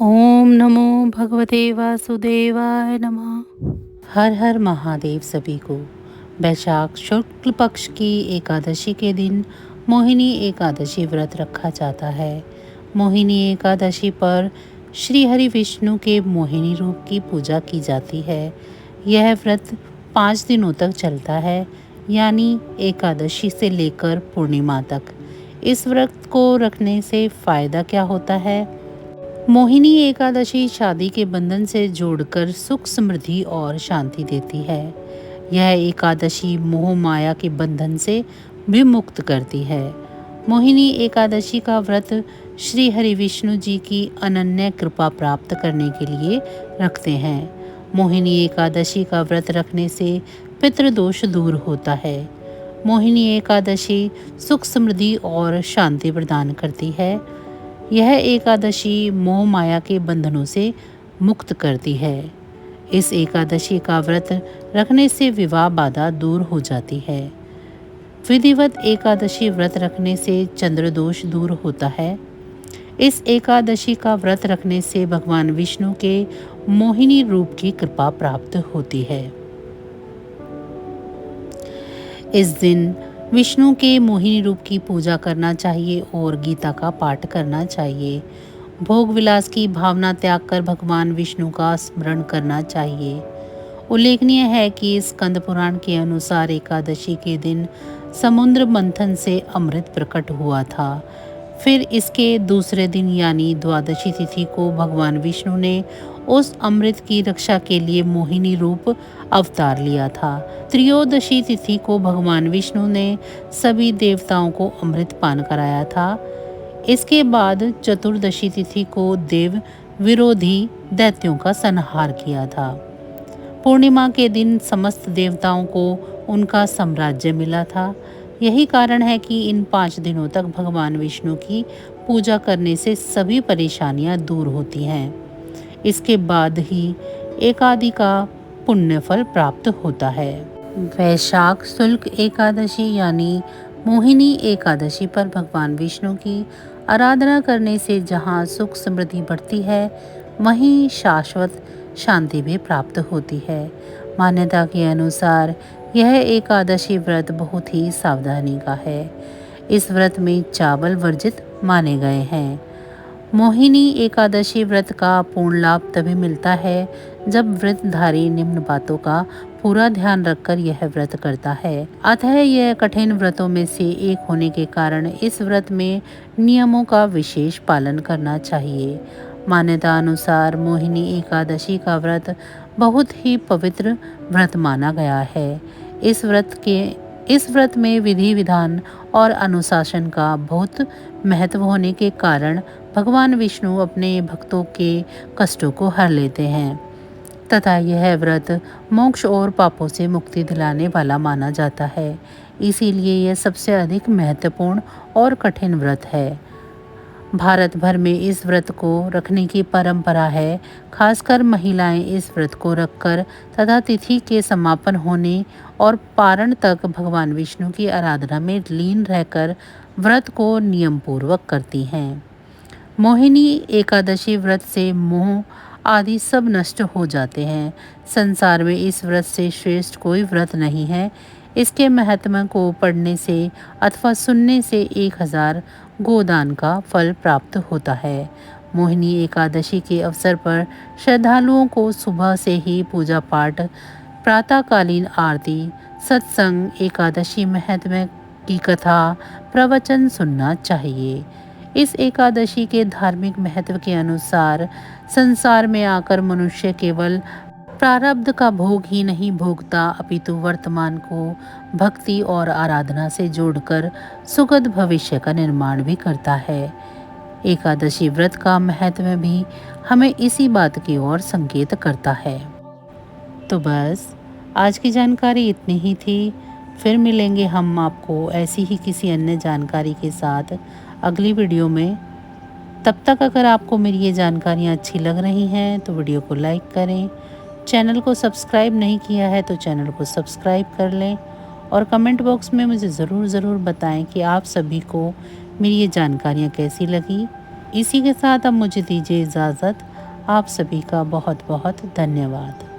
ओम नमो भगवते वासुदेवाय नमः। हर हर महादेव सभी को। वैशाख शुक्ल पक्ष की एकादशी के दिन मोहिनी एकादशी व्रत रखा जाता है। मोहिनी एकादशी पर श्री हरि विष्णु के मोहिनी रूप की पूजा की जाती है। यह व्रत 5 दिनों तक चलता है, यानी एकादशी से लेकर पूर्णिमा तक। इस व्रत को रखने से फायदा क्या होता है? मोहिनी एकादशी शादी के बंधन से जोड़कर सुख, समृद्धि और शांति देती है। यह एकादशी मोह माया के बंधन से भी मुक्त करती है। मोहिनी एकादशी का व्रत श्री हरि विष्णु जी की अनन्य कृपा प्राप्त करने के लिए रखते हैं। मोहिनी एकादशी का व्रत रखने से पितृदोष दूर होता है। मोहिनी एकादशी सुख, समृद्धि और शांति प्रदान करती है। यह एकादशी मोह माया के बंधनों से मुक्त करती है। इस एकादशी का व्रत रखने से विवाह बाधा दूर हो जाती है। विधिवत एकादशी व्रत रखने से चंद्र दोष दूर होता है। इस एकादशी का व्रत रखने से भगवान विष्णु के मोहिनी रूप की कृपा प्राप्त होती है। इस दिन विष्णु के मोहिनी रूप की पूजा करना चाहिए और गीता का पाठ करना चाहिए। भोग विलास की भावना त्याग कर भगवान विष्णु का स्मरण करना चाहिए। उल्लेखनीय है कि स्कंद पुराण के अनुसार एकादशी के दिन समुद्र मंथन से अमृत प्रकट हुआ था। फिर इसके दूसरे दिन यानी द्वादशी तिथि को भगवान विष्णु ने उस अमृत की रक्षा के लिए मोहिनी रूप अवतार लिया था। त्रयोदशी तिथि को भगवान विष्णु ने सभी देवताओं को अमृत पान कराया था। इसके बाद चतुर्दशी तिथि को देव विरोधी दैत्यों का संहार किया था। पूर्णिमा के दिन समस्त देवताओं को उनका साम्राज्य मिला था। यही कारण है कि इन 5 दिनों तक भगवान विष्णु की पूजा करने से सभी परेशानियां दूर होती हैं। इसके बाद ही एकादशी का पुण्य फल प्राप्त होता है। वैशाख शुक्ल एकादशी यानी मोहिनी एकादशी पर भगवान विष्णु की आराधना करने से जहाँ सुख समृद्धि बढ़ती है, वहीं शाश्वत शांति भी प्राप्त होती है। मान्यता के अनुसार यह एकादशी व्रत बहुत ही सावधानी का है। इस व्रत में चावल वर्जित माने गए हैं। मोहिनी एकादशी व्रत का पूर्ण लाभ तभी मिलता है जब व्रतधारी निम्न बातों का पूरा ध्यान रखकर यह व्रत करता है। अतः यह कठिन व्रतों में से एक होने के कारण इस व्रत में नियमों का विशेष पालन करना चाहिए। मान्यता अनुसार मोहिनी एकादशी का व्रत बहुत ही पवित्र व्रत माना गया है। इस व्रत में विधि विधान और अनुशासन का बहुत महत्व होने के कारण भगवान विष्णु अपने भक्तों के कष्टों को हर लेते हैं तथा यह व्रत मोक्ष और पापों से मुक्ति दिलाने वाला माना जाता है। इसीलिए यह सबसे अधिक महत्वपूर्ण और कठिन व्रत है। भारत भर में इस व्रत को रखने की परंपरा है। खासकर महिलाएं इस व्रत को रखकर तथा तिथि के समापन होने और पारण तक भगवान विष्णु की आराधना में लीन रहकर व्रत को नियम पूर्वक करती हैं। मोहिनी एकादशी व्रत से मोह आदि सब नष्ट हो जाते हैं। संसार में इस व्रत से श्रेष्ठ कोई व्रत नहीं है। इसके महत्व को पढ़ने से अथवा सुनने से 1000 गोदान का फल प्राप्त होता है। मोहिनी एकादशी के अवसर पर श्रद्धालुओं को सुबह से ही पूजा पाठ, प्रातःकालीन आरती, सत्संग, एकादशी महत्व की कथा, प्रवचन सुनना चाहिए। इस एकादशी के धार्मिक महत्व के अनुसार संसार में आकर मनुष्य केवल प्रारब्ध का भोग ही नहीं भोगता, अपितु वर्तमान को भक्ति और आराधना से जोड़कर सुखद भविष्य का निर्माण भी करता है। एकादशी व्रत का महत्व भी हमें इसी बात की ओर संकेत करता है। तो बस आज की जानकारी इतनी ही थी। फिर मिलेंगे हम आपको ऐसी ही किसी अन्य जानकारी के साथ अगली वीडियो में। तब तक अगर आपको मेरी ये जानकारियाँ अच्छी लग रही हैं तो वीडियो को लाइक करें। चैनल को सब्सक्राइब नहीं किया है तो चैनल को सब्सक्राइब कर लें और कमेंट बॉक्स में मुझे ज़रूर बताएं कि आप सभी को मेरी ये जानकारियाँ कैसी लगी। इसी के साथ अब मुझे दीजिए इजाज़त। आप सभी का बहुत बहुत धन्यवाद।